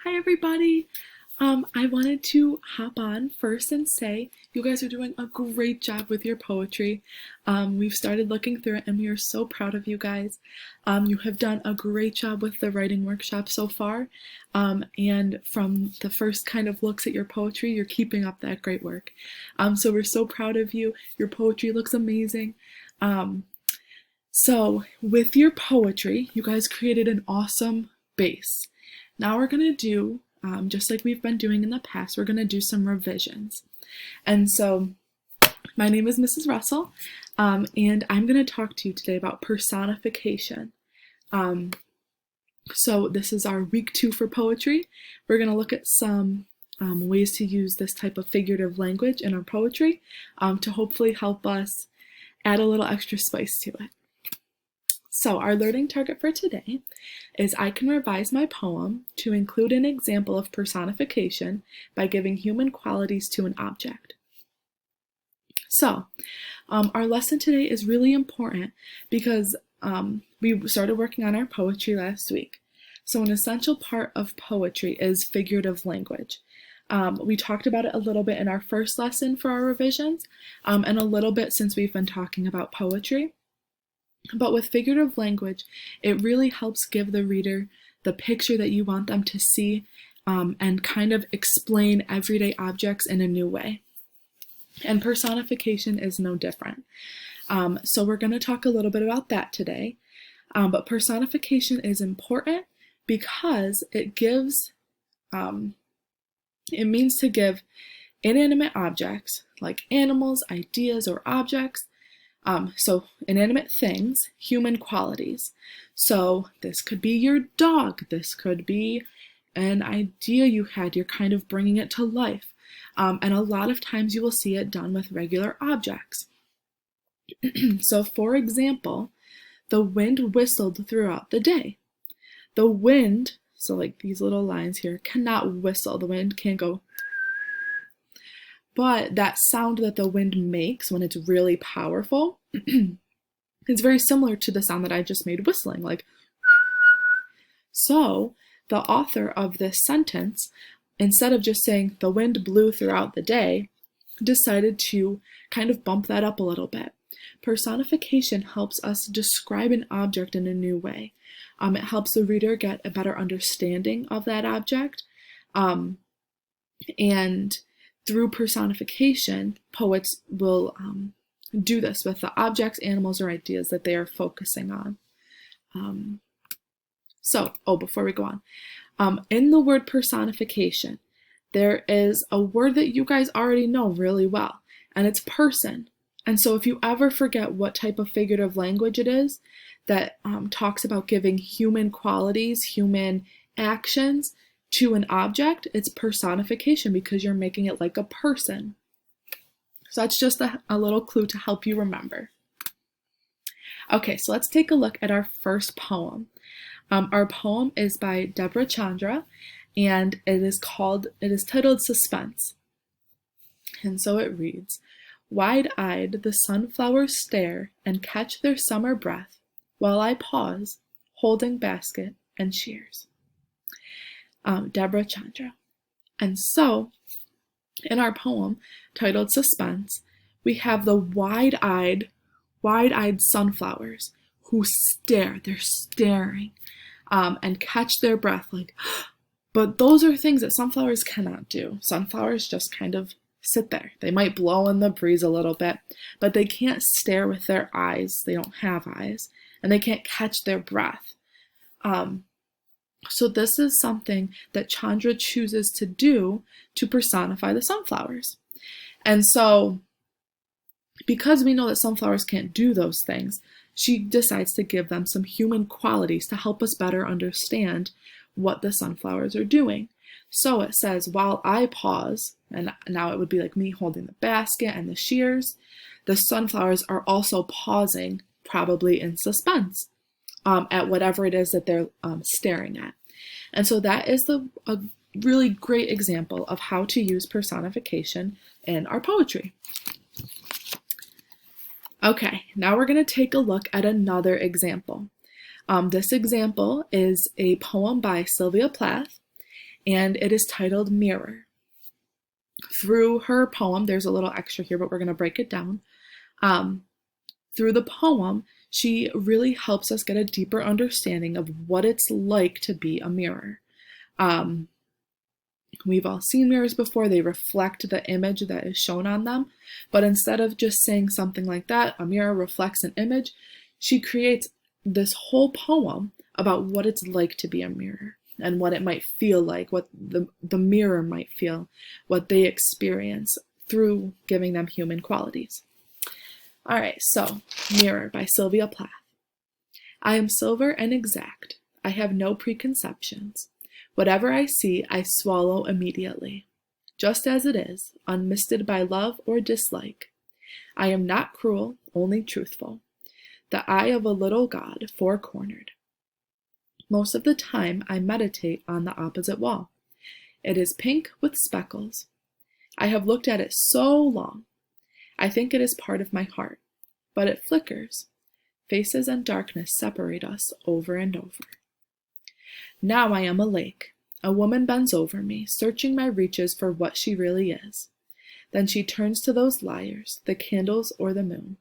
Hi everybody! I wanted to hop on first and say you guys are doing a great job with your poetry. We've started looking through it and we are so proud of you guys. You have done a great job with the writing workshop so far. And from the first kind of looks at your poetry, you're keeping up that great work. So we're so proud of you. Your poetry looks amazing. So with your poetry, you guys created an awesome base. Now we're going to do, just like we've been doing in the past, we're going to do some revisions. And so my name is Mrs. Russell, and I'm going to talk to you today about personification. So this is our week 2 for poetry. We're going to look at some ways to use this type of figurative language in our poetry to hopefully help us add a little extra spice to it. So our learning target for today is I can revise my poem to include an example of personification by giving human qualities to an object. So our lesson today is really important because we started working on our poetry last week. So an essential part of poetry is figurative language. We talked about it a little bit in our first lesson for our revisions and a little bit since we've been talking about poetry. But with figurative language, it really helps give the reader the picture that you want them to see and kind of explain everyday objects in a new way. And personification is no different. So we're going to talk a little bit about that today. But personification is important because it gives, it means to give inanimate objects like animals, ideas, or objects, so inanimate things, human qualities. So this could be your dog, this could be an idea you had, you're kind of bringing it to life. And a lot of times you will see it done with regular objects. So for example, the wind whistled throughout the day. The wind, so like these little lines here, cannot whistle. The wind can't go. But that sound that the wind makes when it's really powerful is very similar to the sound that I just made whistling, like. So the author of this sentence, instead of just saying the wind blew throughout the day, decided to kind of bump that up a little bit. Personification helps us describe an object in a new way. It helps the reader get a better understanding of that object, and through personification, poets will do this with the objects, animals, or ideas that they are focusing on. Before we go on, in the word personification, there is a word that you guys already know really well, and it's person. And so if you ever forget what type of figurative language it is that talks about giving human qualities, human actions, to an object, it's personification because you're making it like a person. So that's just a little clue to help you remember. Okay, so let's take a look at our first poem. Our poem is by Deborah Chandra, and it is titled Suspense. And so it reads, "Wide-eyed the sunflowers stare and catch their summer breath, while I pause, holding basket and shears." Deborah Chandra. And so, in our poem titled Suspense, we have the wide-eyed sunflowers who stare, they're staring, and catch their breath like, but those are things that sunflowers cannot do. Sunflowers just kind of sit there. They might blow in the breeze a little bit, but they can't stare with their eyes. They don't have eyes, and they can't catch their breath. So this is something that Chandra chooses to do to personify the sunflowers. And so, because we know that sunflowers can't do those things, she decides to give them some human qualities to help us better understand what the sunflowers are doing. So it says, while I pause, and now it would be like me holding the basket and the shears, the sunflowers are also pausing, probably in suspense, at whatever it is that they're staring at. And so that is a really great example of how to use personification in our poetry. Okay, now we're going to take a look at another example. This example is a poem by Sylvia Plath, and it is titled Mirror. Through her poem, there's a little extra here, but we're going to break it down. Through the poem, she really helps us get a deeper understanding of what it's like to be a mirror. We've all seen mirrors before. They reflect the image that is shown on them. But instead of just saying something like that, a mirror reflects an image, she creates this whole poem about what it's like to be a mirror and what it might feel like, what the mirror might feel, what they experience through giving them human qualities. All right, so Mirror by Sylvia Plath. I am silver and exact. I have no preconceptions. Whatever I see, I swallow immediately, just as it is, unmisted by love or dislike. I am not cruel, only truthful. The eye of a little god, four-cornered. Most of the time, I meditate on the opposite wall. It is pink with speckles. I have looked at it so long. I think it is part of my heart, but it flickers. Faces and darkness separate us over and over. Now I am a lake. A woman bends over me, searching my reaches for what she really is. Then she turns to those liars, the candles or the moon.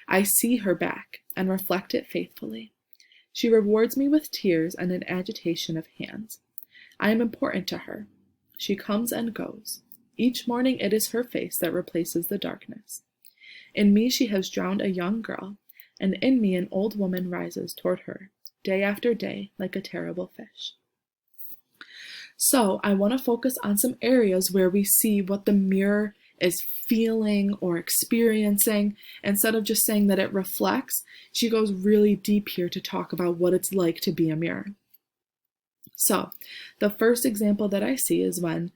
I see her back and reflect it faithfully. She rewards me with tears and an agitation of hands. I am important to her. She comes and goes. Each morning it is her face that replaces the darkness. In me she has drowned a young girl, and in me an old woman rises toward her, day after day, like a terrible fish. So I want to focus on some areas where we see what the mirror is feeling or experiencing. Instead of just saying that it reflects, she goes really deep here to talk about what it's like to be a mirror. So the first example that I see is when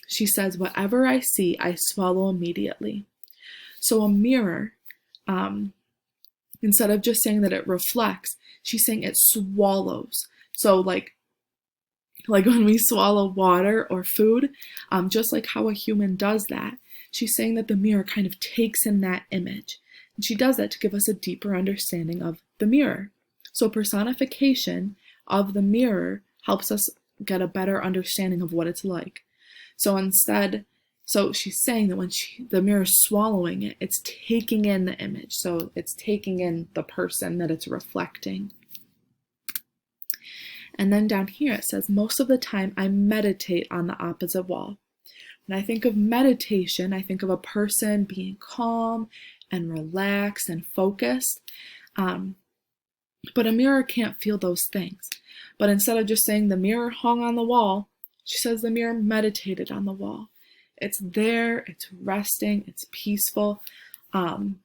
she says, whatever I see, I swallow immediately. So a mirror, instead of just saying that it reflects, she's saying it swallows. So like when we swallow water or food, just like how a human does that, she's saying that the mirror kind of takes in that image. And she does that to give us a deeper understanding of the mirror. So personification of the mirror helps us get a better understanding of what it's like. So she's saying that when the mirror is swallowing it, it's taking in the image. So it's taking in the person that it's reflecting. And then down here it says, most of the time I meditate on the opposite wall. When I think of meditation, I think of a person being calm and relaxed and focused. But a mirror can't feel those things. But instead of just saying the mirror hung on the wall, she says the mirror meditated on the wall. It's there, it's resting, it's peaceful. And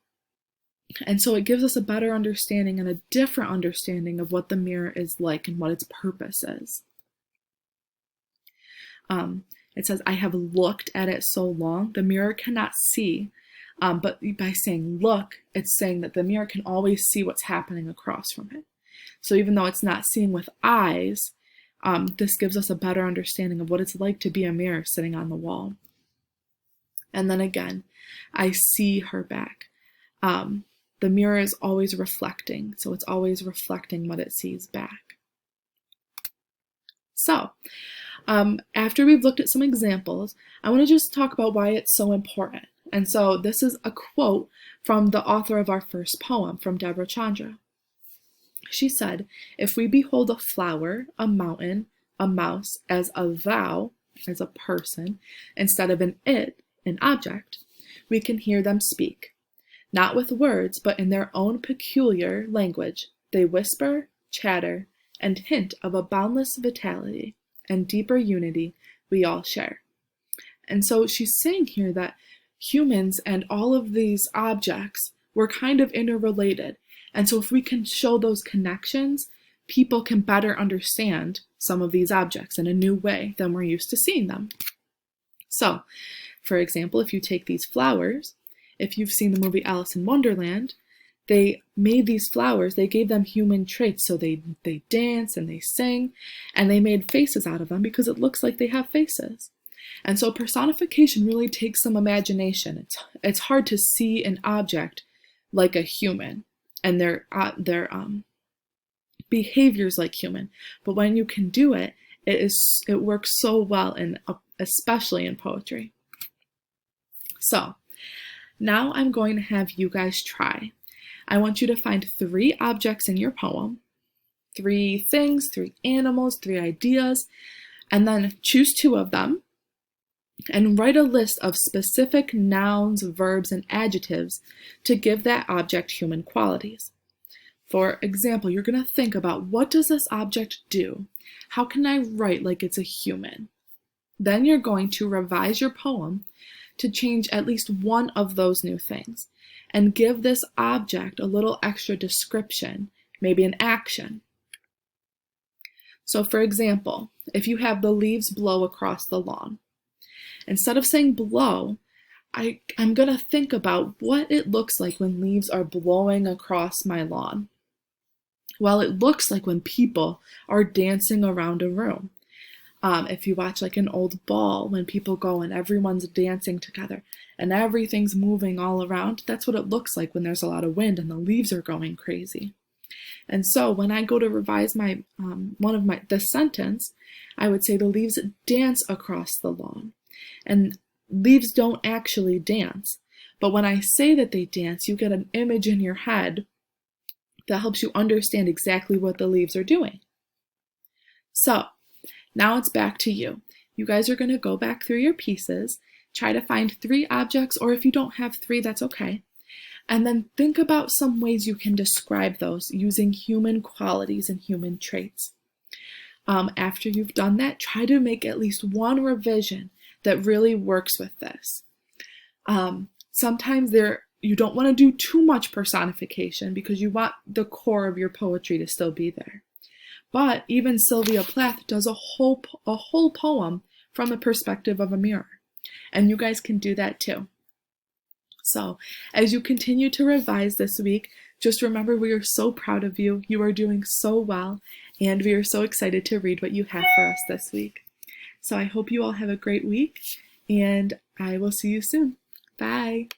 so it gives us a better understanding and a different understanding of what the mirror is like and what its purpose is. It says, I have looked at it so long, the mirror cannot see. But by saying look, it's saying that the mirror can always see what's happening across from it. So even though it's not seeing with eyes, this gives us a better understanding of what it's like to be a mirror sitting on the wall. And then again, I see her back. The mirror is always reflecting, so it's always reflecting what it sees back. So, after we've looked at some examples, I want to just talk about why it's so important. And so this is a quote from the author of our first poem, from Deborah Chandra. She said, if we behold a flower, a mountain, a mouse as a thou, as a person, instead of an it, an object, we can hear them speak. Not with words, but in their own peculiar language, they whisper, chatter, and hint of a boundless vitality and deeper unity we all share. And so she's saying here that humans and all of these objects were kind of interrelated. And so if we can show those connections, people can better understand some of these objects in a new way than we're used to seeing them. So, for example, if you take these flowers, if you've seen the movie Alice in Wonderland, they made these flowers, they gave them human traits, so they dance and they sing, and they made faces out of them because it looks like they have faces. And so personification really takes some imagination. It's hard to see an object like a human and their behaviors like human, but when you can do it, It works so well especially in poetry. So now I'm going to have you guys try. I want you to find 3 objects in your poem, 3 things, 3 animals, 3 ideas, and then choose 2 of them and write a list of specific nouns, verbs, and adjectives to give that object human qualities. For example, you're going to think about, what does this object do? How can I write like it's a human? Then you're going to revise your poem to change at least one of those new things and give this object a little extra description, maybe an action. So for example, if you have the leaves blow across the lawn, instead of saying blow, I'm going to think about what it looks like when leaves are blowing across my lawn. Well, it looks like when people are dancing around a room. If you watch like an old ball, when people go and everyone's dancing together and everything's moving all around, that's what it looks like when there's a lot of wind and the leaves are going crazy. And so when I go to revise my this sentence, I would say the leaves dance across the lawn. And leaves don't actually dance. But when I say that they dance, you get an image in your head that helps you understand exactly what the leaves are doing. So now it's back to you. You guys are going to go back through your pieces, try to find 3 objects, or if you don't have 3, that's okay. And then think about some ways you can describe those using human qualities and human traits. After you've done that, try to make at least one revision that really works with this. Sometimes you don't want to do too much personification because you want the core of your poetry to still be there. But even Sylvia Plath does a whole poem from the perspective of a mirror. And you guys can do that too. So as you continue to revise this week, just remember we are so proud of you. You are doing so well, and we are so excited to read what you have for us this week. So I hope you all have a great week, and I will see you soon. Bye.